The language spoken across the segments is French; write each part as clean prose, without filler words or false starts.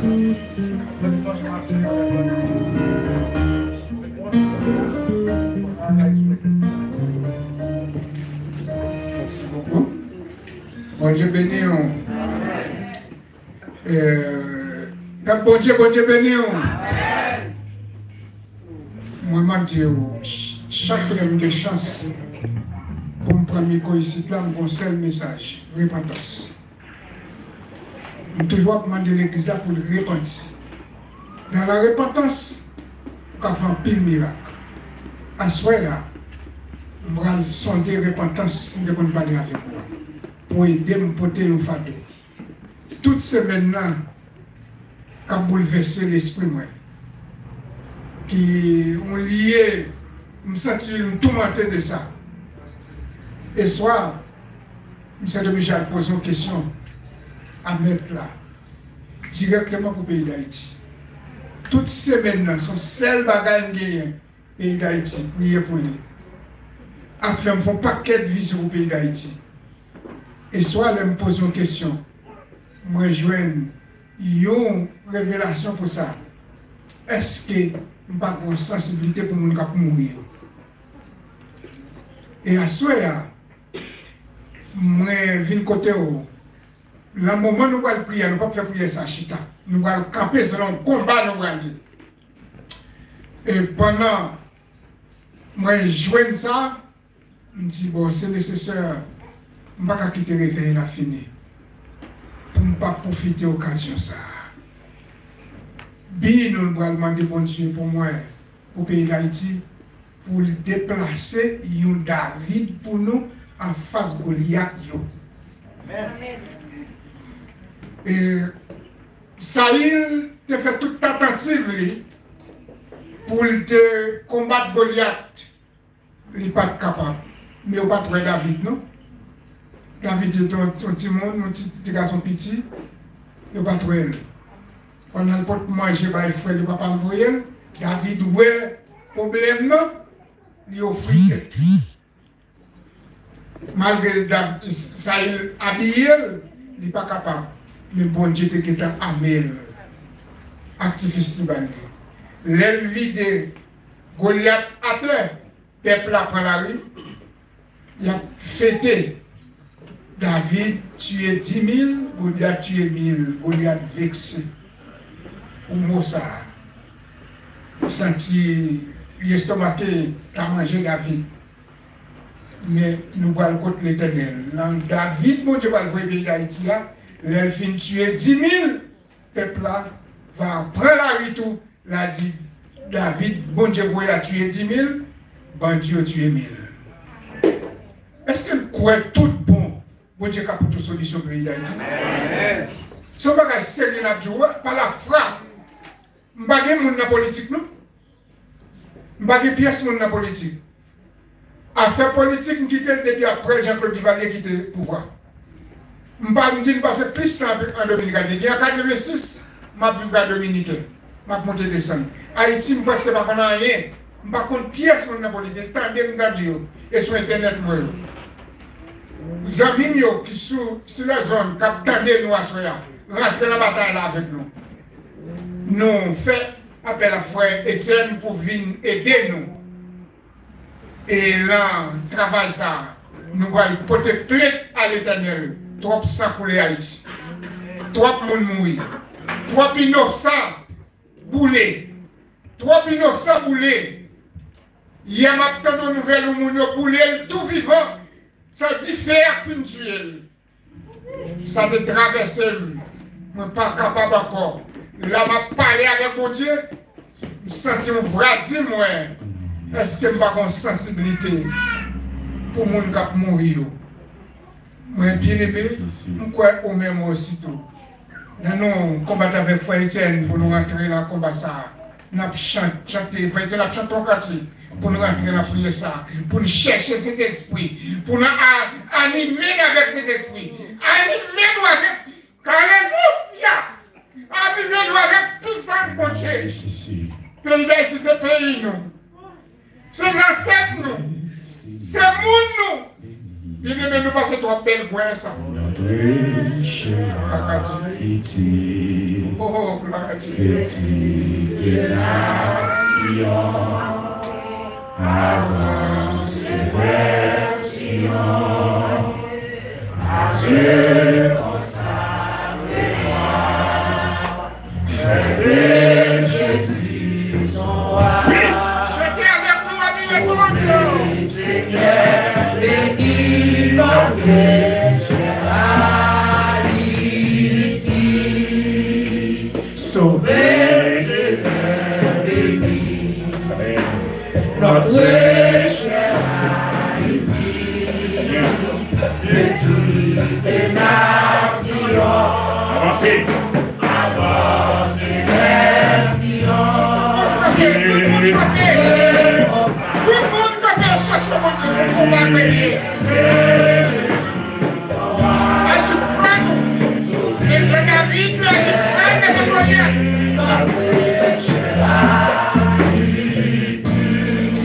Bon Dieu béni. Bon Dieu béni. Moi, je dis, chaque fois que j'ai chance pour me prendre micro ici, là, je seul message, repentance. Je toujours demander l'église pour le repentir. Dans la repentance, on va faire un pile miracle. À ce moment-là, je vais sonder la repentance de mon parler avec moi. Pour aider à me porter un fardeau. Toute semaine-là, qui a bouleversé l'esprit, moi, qui ont lié, je me sens tourmenté de ça. Et soir, je me suis obligé à poser une question à mettre là, directement pour le pays d'Haïti. Toute semaine, son seul bagage gagné, pays d'Haïti, prier pour lui. Après, je fais un paquet de vie sur le pays d'Haïti. Et soit, je me pose une question. Moi, je joins une révélation pour ça. Est-ce que je n'ai pas une sensibilité pour mon cap mourir? Et à ce moment-là, moi, je viens côté où. Le moment où nous allons prier, nous ne pouvons pas faire prier ça, chita. Nous allons camper selon le combat, nous allons. Et pendant, moi, je joins ça, je me dis, bon, c'est nécessaire. Je ne vais pas quitter le réveil, la fini. Pour ne pas profiter de l'occasion. Bien, nous allons demander bon Dieu pour moi, pour le pays d'Haïti, pour déplacer un David pour nous en face de Goliath. Amen. Et Saïl a fait toute tentative pour combattre Goliath. Il n'est pas capable. Mais il n'est pas trouvé David, non? David est un petit monde, un petit garçon petit. Il n'est pas trouvé. Pendant le pot manger, il ne faut pas le voir. David, ouais, problème, non? Il offre. Malgré Saïl habillé, il n'est pas capable. Mais bon Dieu était amel. Activiste de l'aile vide, Goliath à terre, peuple après la rue, il a fêté. David tué 10 000, Goliath tué 1000, Goliath vexé. Ou mot ça. Senti l'estomaqué, t'as mangé David. Mais nous allons contre l'Éternel. David, mon Dieu, va le voir d'Haïti là. L'elfine tué 10 000, peuple là va prendre la rue tout. L'a dit David, bon Dieu, vous a tué 10 000, bon Dieu a tué 1000. Est-ce que vous croyez tout bon, bon Dieu a pour toute solution pour pays d'Haïti? Ce n'est pas sérieux par la frappe. Je ne sais pas mon politique, non? Je ne sais pas pièce mon politique. Affaire politique, je quitte depuis après Jean-Claude Duvalier quitte le pouvoir. Je ne dis pas que plus en 2004. En 1986, je suis venu à Dominicain. Je suis monté descendre. Haïti, je ne sais pas qu'on a rien. Je ne sais pas qu'on pièce mon politique. Tant de et sur Internet. Les amis qui sont sur la zone, qui attendent nous à soya, rentrent dans la bataille là avec nous. Nous faisons appel à frère Étienne pour venir aider nous. Et là, travail ça, nous allons porter plainte à l'Éternel. Trop sang couler Haïti. Trop monde mourir. Trop innocents boulés. Trop innocents boulés. Il y a maintenant de nouvelles où moun yo boulé tout vivant. Ça dit faire fin tuer. Ça te traverse. Je ne suis pas capable encore. Là, je parlé avec mon Dieu. Je sens un vrai dire, moi. Est-ce que je n'ai pas une sensibilité pour les gens qui mourir? Moi, bien aimé, je crois au même aussitôt. Nous combattons avec Frère Etienne pour nous rentrer dans le combat. Nous avons chanté, Frère Etienne a chanté en quartier pour nous rentrer dans la prière, pour nous chercher cet esprit, pour nous animer avec cet esprit. Animer-nous avec. Alléluia! Animer-nous avec puissance, mon Dieu. Pays d'Haïti, c'est pays, nous. C'est ancêtres, nous. C'est monde, nous. Bien-aimé, nous passons trop belle pour ça. Petite nation, avance vers Sion, Dieu consacre-moi, fais de Jésus son roi. Seigneur, bénis notre charité, sauvez Seigneur, bénis notre charité, petite nation, avancez, avancez vers Sion.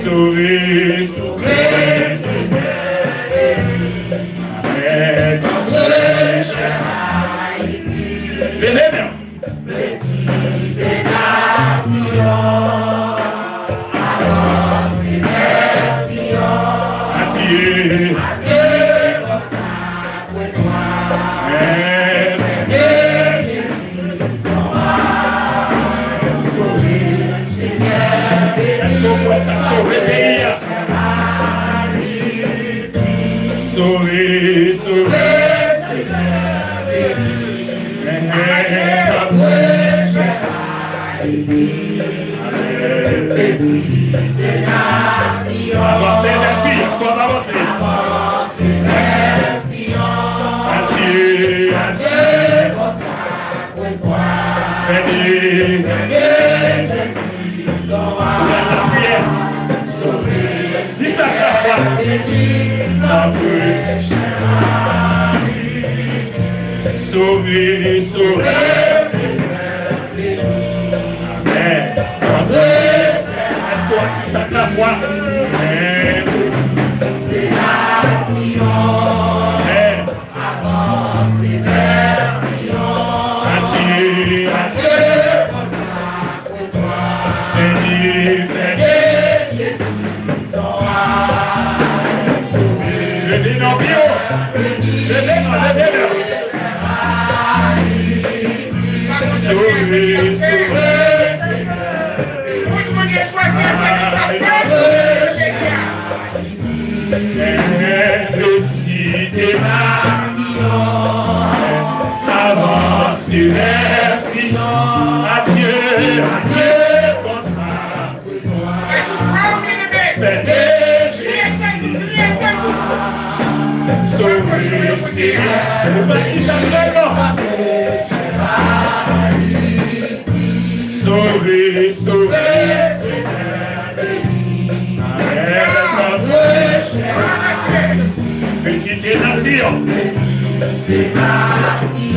Sauvé, sauvé, Seigneur, notre charité, petite nation, avancez vers Sion. Adieu, consacre-toi, Jésus, ton roi, sauvé, Seigneur, est-ce qu'on peut sauver pays? Sauvé, sauvé, Seigneur, notre charité, petite nation. Avancez, merci, soit avancé. Avancez, merci. Adieu, adieu, consacre-toi. Venez, Jésus, ton roi. La prière. Sauvé, distingue la foi. Notre charité. Sauvé, sauvé, Seigneur, amen. Notre distingue la foi. Amen. Des nations, avancez vers Sion. Adieu, adieu, consacre-toi. Bénis, Jésus, son roi. Bénis nos bio, bénis nos sauvé, sauvé, petite nation, avance vers Sion. Adieu, adieu, consacre-toi. Fais de Jésus, sauvé, Seigneur, ne pas qui ça seulement. Sauvé, sauvé, Seigneur, béni, avec notre charité. Petite nation,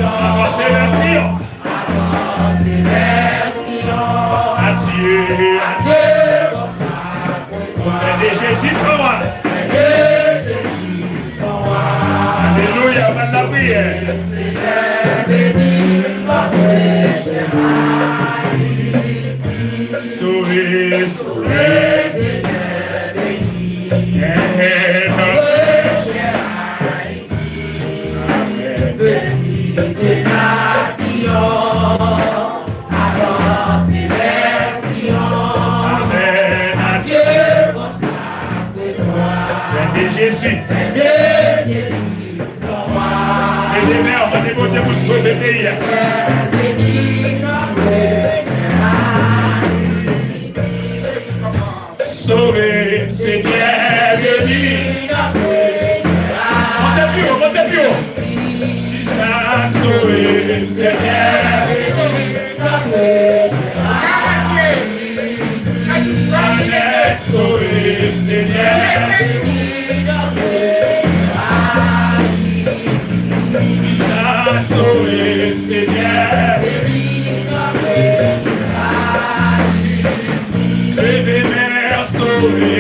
avancez vers Sion, avancez vers Sion. Adieu, adieu, fais de Jésus son roi. Alléluia, maintenant la prière. Seigneur, bénis notre charité. Sauvé, sauvé, Seigneur, bénis notre petite nation, avancez vers Sion. Amen. Adieu, consacre-toi. Fais de Jésus, son roi. Et les mères, on va dévoter pour sauver le pays. Sauvé, Seigneur, bénis notre charité. Montez plus haut. Sauvé, Seigneur, sauvé, Seigneur, sauvé, Seigneur, bébé mère, sauvé.